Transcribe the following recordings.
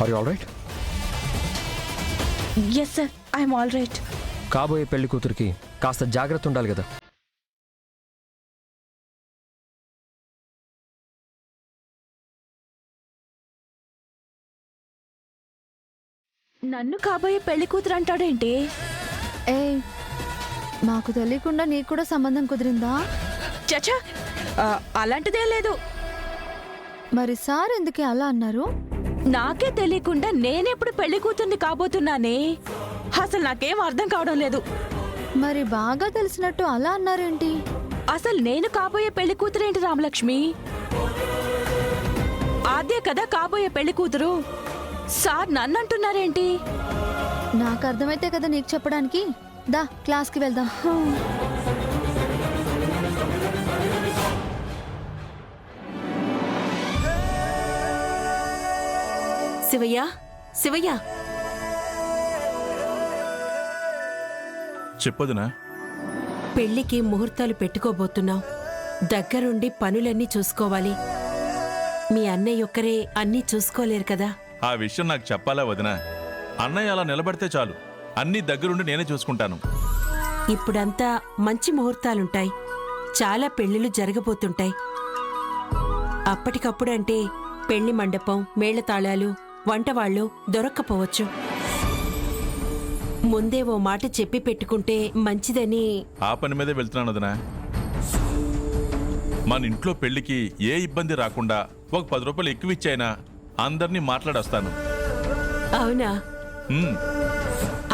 Are you all right? Yes sir, I'm all right. కాబోయే పెళ్లి కూతురికి కాస్త జాగ్రత్త ఉండాలి కదా. నన్ను కాబోయే పెళ్లి కూతురు అంటాడేంటి? ఏ మాకు తెలియకుండా నీకు కూడా సంబంధం కుదిరిందా? చచా, అలాంటిదే లేదు. మరి సార్ ఎందుకే అలా అన్నారు? నాకే తెలియకుండా నేనెప్పుడు పెళ్లి కూతుర్ని కాబోతున్నానే? అసలు నాకేం అర్థం కావడం లేదు. మరి బాగా తెలిసినట్టు అలా అన్నారేంటి? అసలు నేను కాబోయే పెళ్లి కూతురేంటి రామలక్ష్మి? అదే కదా కాబోయే పెళ్లి కూతురు. సార్ నన్నంటున్నారేంటి? నాకు అర్థమైతే కదా నీకు చెప్పడానికి. దా క్లాస్కి వెళ్దాం. శివయ్య, శివయ్య, చెప్పదునా? పెళ్లికి ముహూర్తాలు పెట్టుకోబోతున్నాం. దగ్గరుండి పనులన్నీ చూసుకోవాలి. మీ అన్నయ్య ఒక్కరే అన్నీ చూసుకోలేరు కదా. ఆ విషయం నాకు చెప్పాలా వదినా? అన్నయ్య అలా నిలబడితే చాలు, అన్నీ దగ్గరుండి నేనే చూసుకుంటాను. ఇప్పుడంతా మంచి ముహూర్తాలుంటాయి. చాలా పెళ్లిళ్ళు జరగబోతుంటాయి. అప్పటికప్పుడంటే పెళ్లి మండపం, మేళతాళాలు, వంటవాళ్లు దొరక్కపోవచ్చు. ముందే ఓ మాట చెప్పి పెట్టుకుంటే మంచిదని. ఆ పని మీదే వెళ్తున్నాను వదినా. మన ఇంట్లో పెళ్లికి ఏ ఇబ్బంది రాకుండా ఒక 10 రూపాయలు ఎక్కువ ఇచ్చాయినా అందరినీ మాట్లాడొస్తాను. అవునా? ఉమ్,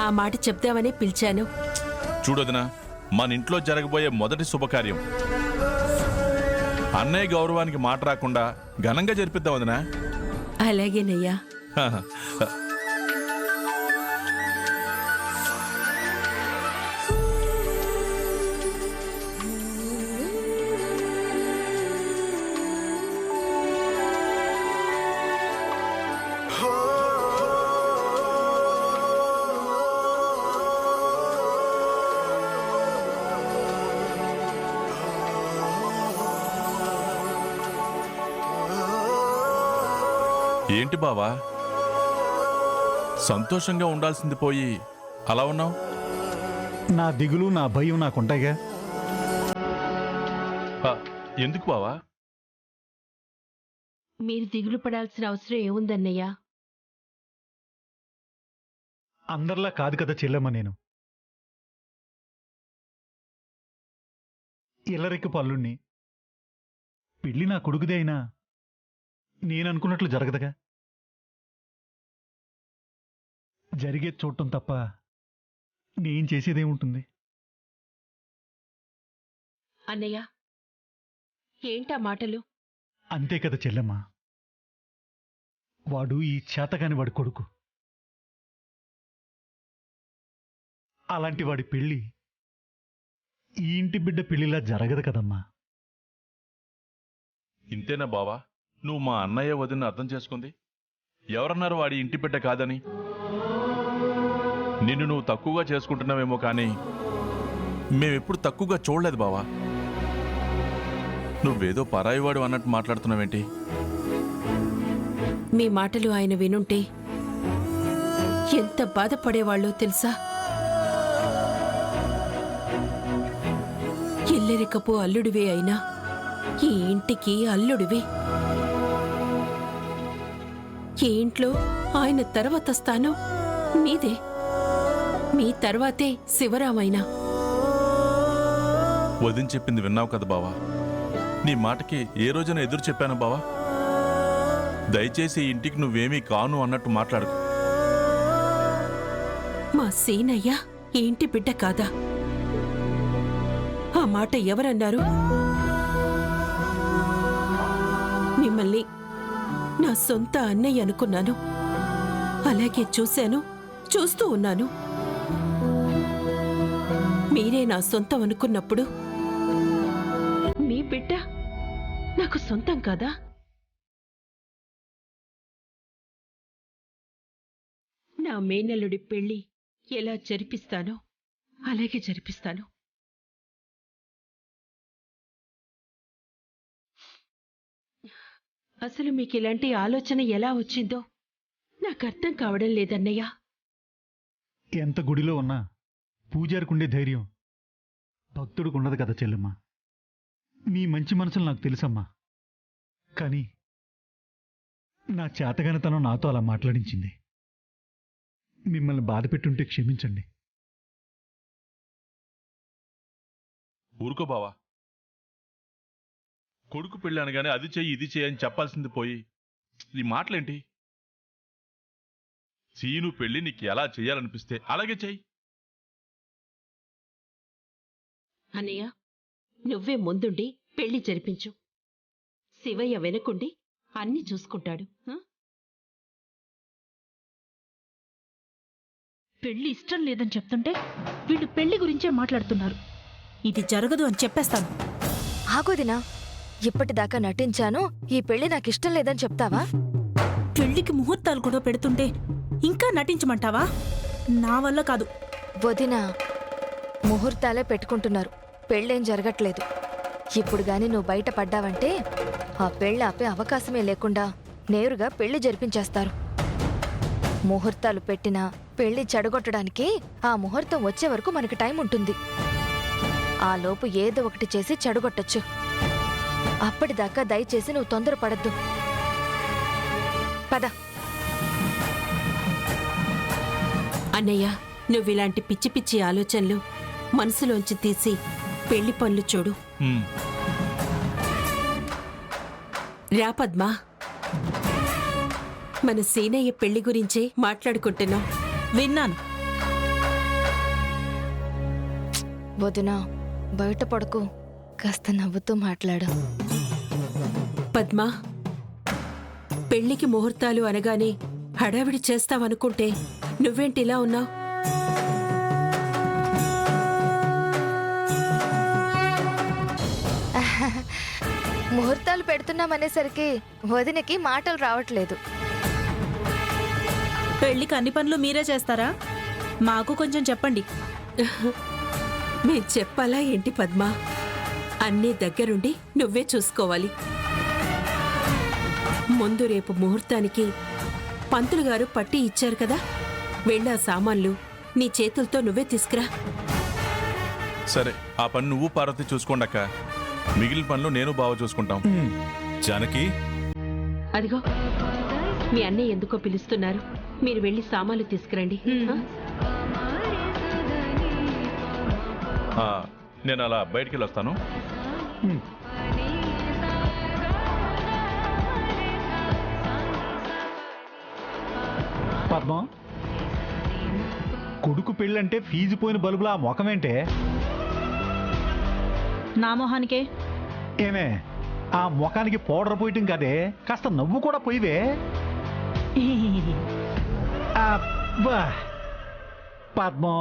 ఆ మాట చెప్దామని పిలిచాను. చూడొదినా, మన ఇంట్లో జరగబోయే మొదటి శుభకార్యం. అన్నయ్య గౌరవానికి మాట రాకుండా ఘనంగా జరిపిద్దాం వదినా. అలాగేనయ్యా. ఏంటి బావా, సంతోషంగా ఉండాల్సింది పోయి అలా ఉన్నావు? నా దిగులు, నా భయం నాకుంటాయిగా. ఎందుకు బావా? మీరు దిగులు పడాల్సిన అవసరం ఏముందన్నయ్యా? అందరిలా కాదు కదా చెల్లెమ్మ నేను. ఇల్లరెక్కి పల్లుణ్ణి. పెళ్ళి నా కొడుకుదే అయినా నేననుకున్నట్లు జరగదుగా. జరిగేది చూడటం తప్ప నేను చేసేదేముంటుంది? అన్నయ్య, ఏంటా మాటలు? అంతే కదా చెల్లెమ్మ. వాడు ఈ చేతగాని వాడి కొడుకు. అలాంటి వాడి పెళ్ళి ఈ ఇంటి బిడ్డ పెళ్లిలా జరగదు కదమ్మా. ఇంతేనా బావా నువ్వు మా అన్నయ్య వదిన అర్థం చేసుకుంది? ఎవరన్నారు వాడి ఇంటి బిడ్డ కాదని? నిన్ను నువ్వు తక్కువగా చేసుకుంటున్నావేమో కానీ మేమెప్పుడు తక్కువగా చూడలేదు బావా. నువ్వేదో పరాయివాడు అన్నట్టు మాట్లాడుతున్నావేంటి? మీ మాటలు ఆయన వినుంటే ఎంత బాధపడేవాళ్ళో తెలుసా? ఇల్లరికపు అల్లుడివే అయినా ఈ ఇంటికి అల్లుడివే. ఈ ఇంట్లో ఆయన తర్వాత స్థానం మీదే. మీ తర్వాతే శివరామైనా. వదిన చెప్పింది విన్నావు కదా బావా. నీ మాటకి ఏ రోజున ఎదురు చెప్పాను బావా? దయచేసి ఈ ఇంటికి నువ్వేమీ కాను అన్నట్టు మాట్లాడుకు. మా సీనయ్య ఈ ఇంటి బిడ్డ కాదా? ఆ మాట ఎవరన్నారు? మిమ్మల్ని నా సొంత అన్నయ్య అనుకున్నాను. అలాగే చూశాను, చూస్తూ ఉన్నాను. మీరే నా సొంతం అనుకున్నప్పుడు మీ బిడ్డ నాకు సొంతం కాదా? నా మేనల్లుడి పెళ్లి ఎలా జరిపిస్తానో అలాగే జరిపిస్తాను. అసలు మీకు ఇలాంటి ఆలోచన ఎలా వచ్చిందో నాకు అర్థం కావడం లేదన్నయ్య. ఎంత గుడిలో ఉన్నా పూజారికుండే ధైర్యం భక్తుడికి ఉండదు కదా చెల్లెమ్మ. మీ మంచి మనసులు నాకు తెలుసమ్మా. కానీ నా చేతగానితనం నాతో అలా మాట్లాడించింది. మిమ్మల్ని బాధ పెట్టుంటే క్షమించండి. ఊరుకో బావా. కొడుకు పెళ్ళి అనగానే అది చెయ్యి ఇది చెయ్యి అని చెప్పాల్సింది పోయి ఈ మాటలేంటి? సీను పెళ్ళి నీకు ఎలా చెయ్యాలనిపిస్తే అలాగే చెయ్యి. అన్నయ్య, నువ్వే ముందుండి పెళ్లి జరిపించు. శివయ్య వెనకుండి అన్ని చూసుకుంటాడు. పెళ్లి ఇష్టం లేదని చెప్తుంటే వీళ్ళు పెళ్లి గురించే మాట్లాడుతున్నారు. ఇది జరగదు అని చెప్పేస్తాను. ఆగోదినా, ఇప్పటిదాకా నటించాను, ఈ పెళ్లి నాకిష్టం లేదని చెప్తావా? పెళ్లికి ముహూర్తాలు కూడా పెడుతుంటే ఇంకా నటించమంటావా? నా వల్ల కాదు. వదినా, ముహూర్తాలే పెట్టుకుంటున్నారు, పెళ్ళేం జరగట్లేదు. ఇప్పుడు గాని నువ్వు బయట పడ్డావంటే ఆ పెళ్ళి ఆపే అవకాశమే లేకుండా నేరుగా పెళ్లి జరిపించేస్తారు. ముహూర్తాలు పెట్టినా పెళ్లి చెడగొట్టడానికి ఆ ముహూర్తం వచ్చే వరకు మనకి టైం ఉంటుంది. ఆ లోపు ఏదో ఒకటి చేసి చెడగొట్టొచ్చు. అప్పటిదాకా దయచేసి నువ్వు తొందరపడద్దు. పద. అన్నయ్య, నువ్విలాంటి పిచ్చి పిచ్చి ఆలోచనలు మనసులోంచి తీసి పెళ్లి పనులు చూడు. రా పద్మా, మన సీనయ్య పెళ్లి గురించే మాట్లాడుకుంటున్నాం. విన్నాను. వదినా, బయట పడుకో, కాస్త నవ్వుతూ మాట్లాడు. పద్మా, పెళ్లికి ముహూర్తాలు అనగానే హడావిడి చేస్తావనుకుంటే నువ్వేంటిలా ఉన్నావు? ముహూర్తాలు పెడుతున్నామనేసరికి వదినకి మాటలు రావట్లేదు. పెళ్లికి అన్ని పనులు మీరే చేస్తారా? మాకు కొంచెం చెప్పండి. మేం చెప్పాలా ఏంటి పద్మా? అన్నీ దగ్గరుండి నువ్వే చూసుకోవాలి. ముందు రేపు ముహూర్తానికి పంతులు గారు పట్టి ఇచ్చారు కదా, వెళ్ళా సామాన్లు నీ చేతులతో నువ్వే తీసుకురా. సరే, ఆ పని నువ్వు పార్వతి చూసుకోండక్క. మిగిలిన పనులు నేను బావ చూసుకుంటాం. జానకి, అదిగో మీ అన్నయ్య ఎందుకో పిలుస్తున్నారు. మీరు వెళ్ళి సామాన్లు తీసుకురండి. నేను అలా బయటికి వస్తాను. పద్మం, కొడుకు పెళ్ళంటే ఫీజు పోయిన బల్బులా ఆ ముఖమేంటే? నా మొహానికే. ఏమే, ఆ ముఖానికి పౌడర్ పోయటం కదే, కాస్త నవ్వు కూడా పోయివే. అబ్బా, పద్మం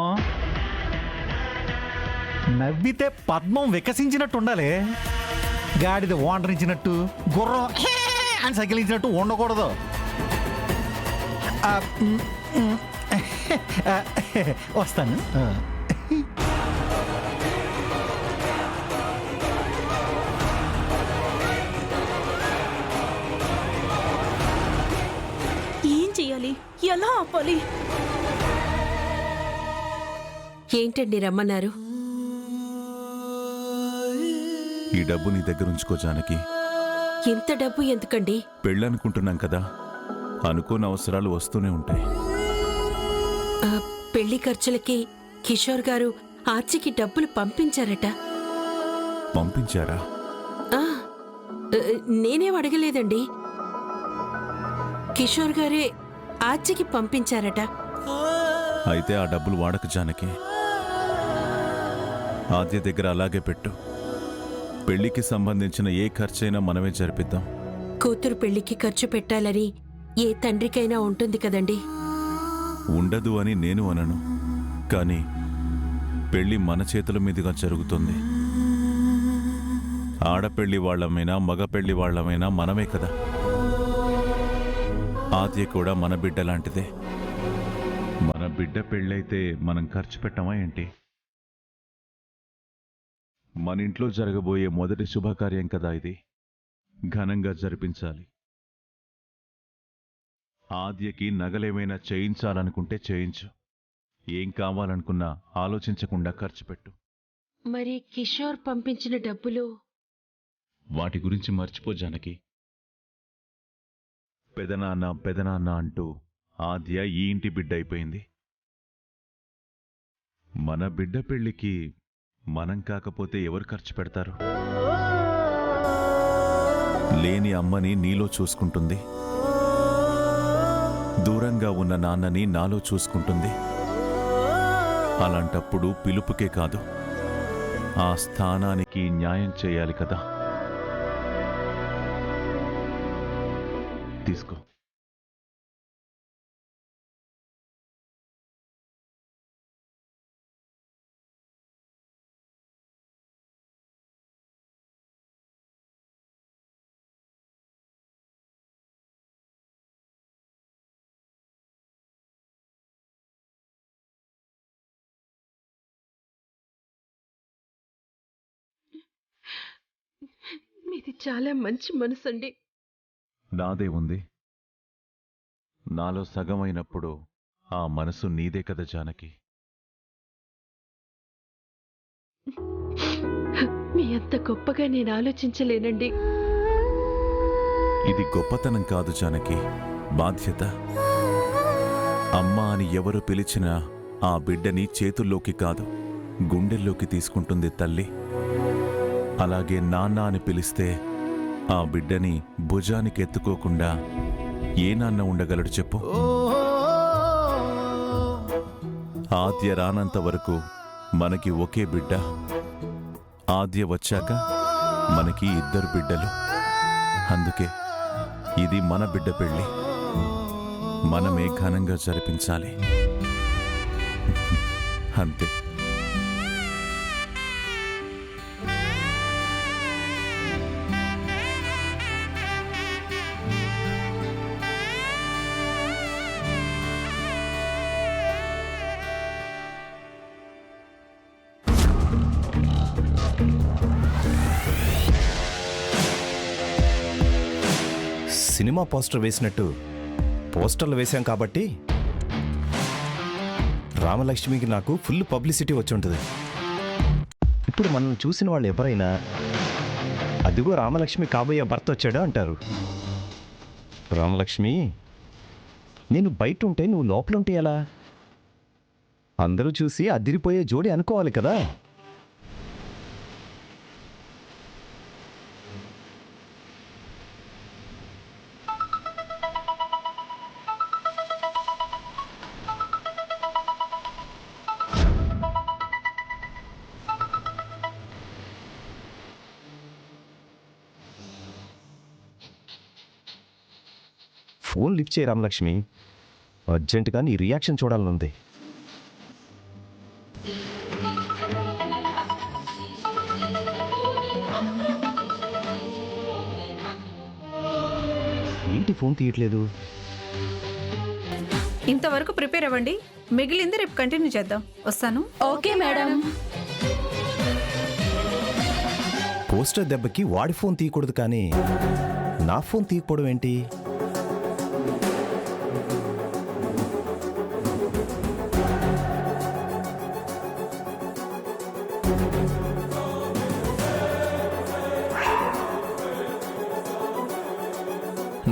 నవ్వితే పద్మం వికసించినట్టు ఉండాలి. గాడిద ఓండరించినట్టు, గుర్రం అని సకిలించినట్టు ఉండకూడదు. వస్తాను. ఏం చెయ్యాలి? ఎలా ఆపాలి? ఏంటండి రమ్మన్నారు? ఈ డబ్బు నీ దగ్గర ఉంచుకో జానకి. ఇంత డబ్బు ఎందుకండి? పెళ్ళనుకుంటున్నాం కదా, అనుకోని అవసరాలు వస్తూనే ఉంటాయి. పెళ్లి ఖర్చులకి కిషోర్ గారు ఆర్చికి డబ్బులు పంపించారట. పంపించారా? నేనేం అడగలేదండి, కిషోర్ గారే ఆర్చికి పంపించారట. అయితే ఆ డబ్బులు వాడక జానకి. ఆద్య దగ్గర అలాగే పెట్టు. పెళ్లికి సంబంధించిన ఏ ఖర్చైనా మనమే జరిపిద్దాం. కూతురు పెళ్లికి ఖర్చు పెట్టాలని ఏ తండ్రికైనా ఉంటుంది కదండి. ఉండదు అని నేను అనను, కానీ పెళ్లి మన చేతుల మీదుగా జరుగుతుంది. ఆడపెళ్లి వాళ్లమైనా మగ పెళ్లి వాళ్లమైనా మనమే కదా. ఆద్య కూడా మన బిడ్డ లాంటిదే. మన బిడ్డ పెళ్ళైతే మనం ఖర్చు పెట్టమా ఏంటి? మన ఇంట్లో జరగబోయే మొదటి శుభకార్యం కదా ఇది, ఘనంగా జరిపించాలి. ఆద్యకి నగలేమైనా చేయించాలనుకుంటే చేయించు. ఏం కావాలనుకున్నా ఆలోచించకుండా ఖర్చు పెట్టు. మరి కిషోర్ పంపించిన డబ్బులు? వాటి గురించి మర్చిపో జానకి. పెదనాన్న పెదనాన్న అంటూ ఆద్య ఈ ఇంటి బిడ్డ అయిపోయింది. మన బిడ్డ పెళ్లికి మనం కాకపోతే ఎవరు ఖర్చు పెడతారు? లేని అమ్మని నీలో చూసుకుంటుంది, దూరంగా ఉన్న నాన్నని నాలో చూసుకుంటుంది. అలాంటప్పుడు పిలుపుకే కాదు, ఆ స్థానానికి న్యాయం చేయాలి కదా. తీసుకో. మీది చాలా మంచి మనసండి. నాదే ఉంది. నాలో సగమైనప్పుడు ఆ మనసు నీదే కదా జానకి. మీ అంత గొప్పగా నేను ఆలోచించలేనండి. ఇది గొప్పతనం కాదు జానకి, బాధ్యత. అమ్మ అని ఎవరు పిలిచినా ఆ బిడ్డని చేతుల్లోకి కాదు, గుండెల్లోకి తీసుకుంటుంది తల్లి. అలాగే నాన్న అని పిలిస్తే ఆ బిడ్డని భుజానికి ఎత్తుకోకుండా ఏ నాన్న ఉండగలడు చెప్పు? ఆద్య రానంత వరకు మనకి ఒకే బిడ్డ. ఆద్య వచ్చాక మనకి 2 బిడ్డలు. అందుకే ఇది మన బిడ్డ పెళ్ళి, మనమే ఘనంగా జరిపించాలి. అంతే. సినిమా పోస్టర్ వేసినట్టు పోస్టర్లు వేశాం కాబట్టి రామలక్ష్మికి నాకు ఫుల్ పబ్లిసిటీ వచ్చి ఉంటుంది. ఇప్పుడు మనం చూసిన వాళ్ళు ఎవరైనా అదిగో రామలక్ష్మి కాబోయే భర్త వచ్చాడు అంటారు. రామలక్ష్మి, నేను బయట ఉంటే నువ్వు లోపల ఉంటే ఎలా? అందరూ చూసి అదిరిపోయే జోడి అనుకోవాలి కదా. ఫోన్ లిఫ్ట్ చేయి రామలక్ష్మి, అర్జెంటుగా నీ రియాక్షన్ చూడాలనుంది. ఏంటి ఫోన్ తీయట్లేదు? ఇంతవరకు ప్రిపేర్ అవ్వండి, మిగిలింది రేపు కంటిన్యూ చేద్దాం. వస్తాను. Okay madam. పోస్టర్ దెబ్బకి వాడి ఫోన్ తీయకూడదు కానీ నా ఫోన్ తీయకపోవడం ఏంటి?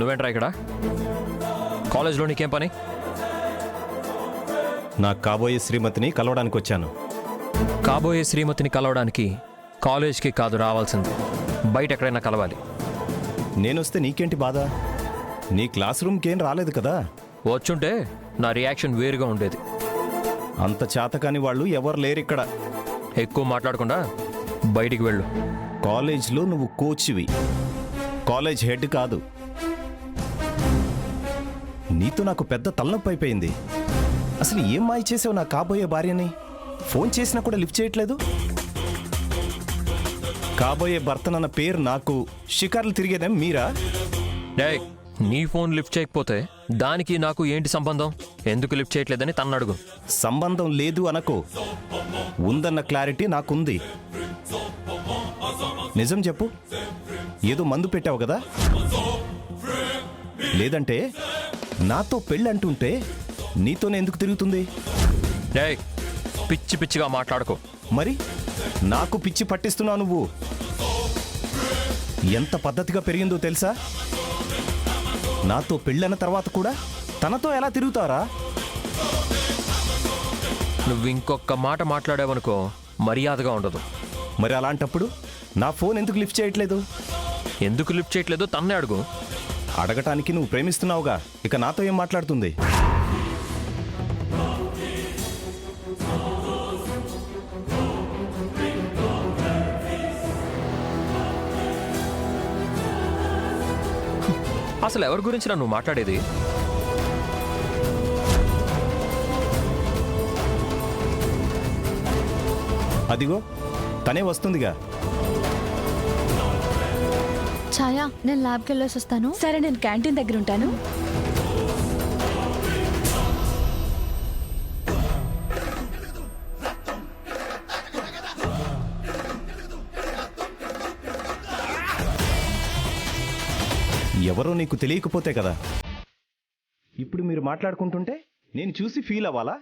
నువ్వేంట్రా ఇక్కడ? కాలేజ్లో నీకేం పని? నాకు కాబోయే శ్రీమతిని కలవడానికి వచ్చాను. కాబోయే శ్రీమతిని కలవడానికి కాలేజ్కి కాదు రావాల్సింది, బయట ఎక్కడైనా కలవాలి. నేనొస్తే నీకేంటి బాధ? నీ క్లాస్ రూమ్కేం రాలేదు కదా. వచ్చుంటే నా రియాక్షన్ వేరుగా ఉండేది. అంత చేతకాని వాళ్ళు ఎవరు లేరు ఇక్కడ. ఎక్కువ మాట్లాడకుండా బయటికి వెళ్ళు. కాలేజ్లో నువ్వు కోచ్వి, కాలేజ్ హెడ్ కాదు. నీతో నాకు పెద్ద తలనొప్పి అయిపోయింది. అసలు ఏం మాయ చేసావు నా కాబోయే భార్యని? ఫోన్ చేసినా కూడా లిఫ్ట్ చేయట్లేదు. కాబోయే భర్తనన్న పేరు నాకు, షికార్లు తిరిగేదేం మీరా? డేయ్, నీ ఫోన్ లిఫ్ట్ చేయకపోతే దానికి నాకు ఏంటి సంబంధం? ఎందుకు లిఫ్ట్ చేయట్లేదని తన్ను అడుగు. సంబంధం లేదు అనకు, ఉందన్న క్లారిటీ నాకుంది. నిజం చెప్పు, ఏదో మందు పెట్టావు కదా? లేదంటే నాతో పెళ్ళి అంటుంటే నీతోనే ఎందుకు తిరుగుతుంది? డేయ్, పిచ్చి పిచ్చిగా మాట్లాడుకో. మరి నాకు పిచ్చి పట్టిస్తున్నావు నువ్వు. ఎంత పద్ధతిగా పెరిగిందో తెలుసా? నాతో పెళ్ళైన తర్వాత కూడా తనతో ఎలా తిరుగుతారా? నువ్వు ఇంకొక మాట మాట్లాడావనుకో మర్యాదగా ఉండదు. మరి అలాంటప్పుడు నా ఫోన్ ఎందుకు లిఫ్ట్ చేయట్లేదు? ఎందుకు లిఫ్ట్ చేయట్లేదో తన్నే అడుగు. అడగటానికి నువ్వు ప్రేమిస్తున్నావుగా, ఇక నాతో ఏం మాట్లాడుతుంది? అసలు ఎవరి గురించి నువ్వు మాట్లాడేది? అదిగో తనే వస్తుందిగా. ఛాయా, నేను ల్యాబ్కి వెళ్ళేసి వస్తాను. సరే, నేను క్యాంటీన్ దగ్గర ఉంటాను. ఎవరో నీకు తెలియకపోతే కదా. ఇప్పుడు మీరు మాట్లాడుకుంటుంటే నేను చూసి ఫీల్ అవ్వాలా?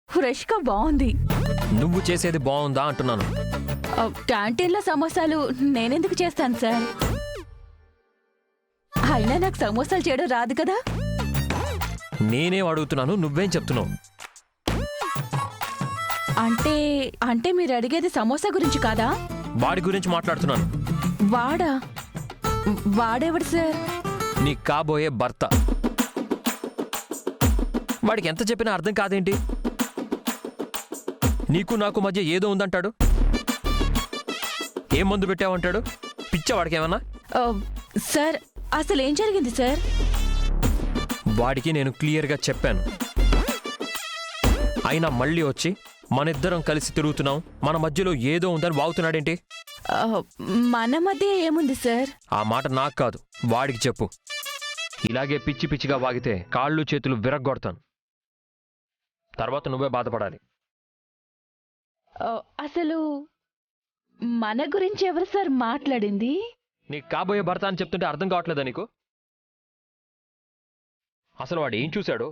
ఫ్రెష్గా బాగుంది. నువ్వు చేసేది బాగుందా అంటున్నాను. క్యాంటీన్లో సమోసాలు నేనెందుకు చేస్తాను సార్? అయినా నాకు సమోసాలు చేయడం రాదు కదా. నేనేం అడుగుతున్నాను, నువ్వేం చెప్తున్నావు? అంటే అంటే మీరు అడిగేది సమోసా గురించి కాదా? వాడి గురించి మాట్లాడుతున్నాను. వాడా? వాడెవడు సార్? నీ కాబోయే భర్త. వాడికి ఎంత చెప్పినా అర్థం కాదేంటి? నీకు నాకు మధ్య ఏదో ఉందంటాడు. ఏం మందు పెట్టావంటాడు. పిచ్చా వాడికేమన్నా? సార్, అసలు ఏం జరిగింది సార్? వాడికి నేను క్లియర్గా చెప్పాను. అయినా మళ్ళీ వచ్చి మనిద్దరం కలిసి తిరుగుతున్నాం, మన మధ్యలో ఏదో ఉందని వాగుతున్నాడేంటి? మన మధ్య ఏముంది సార్? ఆ మాట నాకు కాదు, వాడికి చెప్పు. ఇలాగే పిచ్చి పిచ్చిగా వాగితే కాళ్ళు చేతులు విరగ్గొడతాను. తర్వాత నువ్వే బాధపడాలి. అసలు మన గురించి ఎవరు సార్ మాట్లాడింది? నీకు కాబోయే భర్త అని చెప్తుంటే అర్థం కావట్లేదా నీకు? అసలు వాడు ఏం చూశాడో,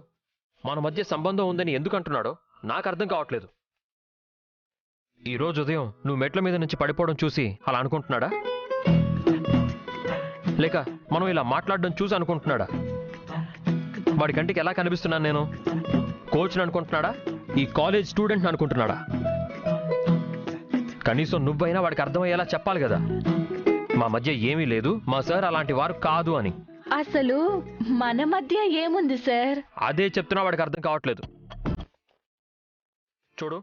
మన మధ్య సంబంధం ఉందని ఎందుకు అంటున్నాడో నాకు అర్థం కావట్లేదు. ఈరోజు ఉదయం నువ్వు మెట్ల మీద నుంచి పడిపోవడం చూసి అలా అనుకుంటున్నాడా? లేక మనం ఇలా మాట్లాడడం చూసి అనుకుంటున్నాడా? వాడి కంటికి ఎలా కనిపిస్తున్నాను నేను? కోచ్ని అనుకుంటున్నాడా? ఈ కాలేజ్ స్టూడెంట్ని అనుకుంటున్నాడా? కనీసం నువ్వైనా వాడికి అర్థమయ్యేలా చెప్పాలి కదా, మా మధ్య ఏమీ లేదు, మా సార్ అలాంటి వారు కాదు అని. అసలు మన మధ్య ఏముంది సార్? అదే చెప్తున్నా, వాడికి అర్థం కావట్లేదు. చూడు,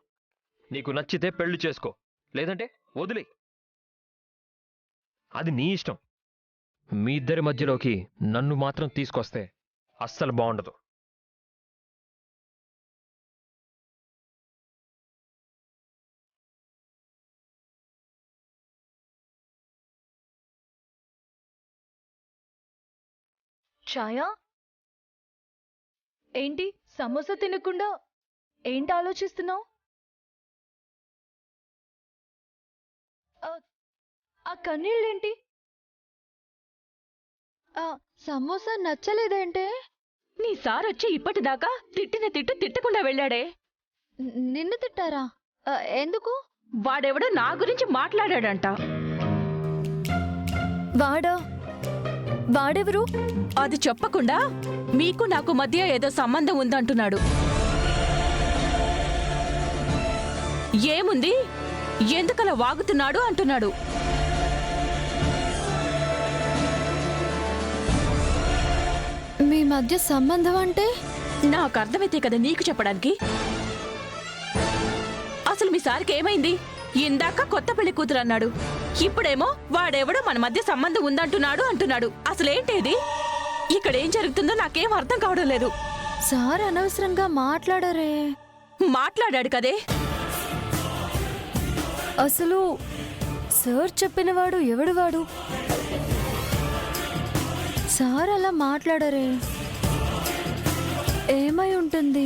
నీకు నచ్చితే పెళ్లి చేసుకో, లేదంటే వదిలే. అది నీ ఇష్టం. మీ ఇద్దరి మధ్యలోకి నన్ను మాత్రం తీసుకొస్తే అస్సలు బాగుండదు. ఛాయా, ఏంటి సమోసా తినకుండా ఏంటి ఆలోచిస్తున్నావు? ఆ కన్నీళ్ళేంటి? సమోసా నచ్చలేదంటే? నీ సార్ వచ్చి ఇప్పటిదాకా తిట్టిన తిట్టు తిట్టకుండా వెళ్ళాడే. నిన్ను తిట్టారా? ఎందుకు? వాడెవడో నా గురించి మాట్లాడాడంట. వాడెవరు? అది చెప్పకుండా మీకు నాకు మధ్య ఏదో సంబంధం ఉందంటున్నాడు. ఏముంది, ఎందుకలా వాగుతున్నాడు అంటున్నాడు. మీ మధ్య సంబంధం అంటే? నాకు అర్థమైతే కదా నీకు చెప్పడానికి. అసలు మీ సార్కి ఏమైంది? ఇందాక కొత్త పెళ్లి కూతురు అన్నాడు, ఇప్పుడేమో వాడెవడో మన మధ్య సంబంధం అంటున్నాడు. అసలేంటేది? ఇక్కడ ఏం జరుగుతుందో నాకేం అర్థం కావడం లేదు. సార్ అనవసరంగా మాట్లాడరే. మాట్లాడాడు కదే. అసలు సార్ చెప్పినవాడు ఎవడు? సార్ అలా మాట్లాడరే. ఏమై ఉంటుంది?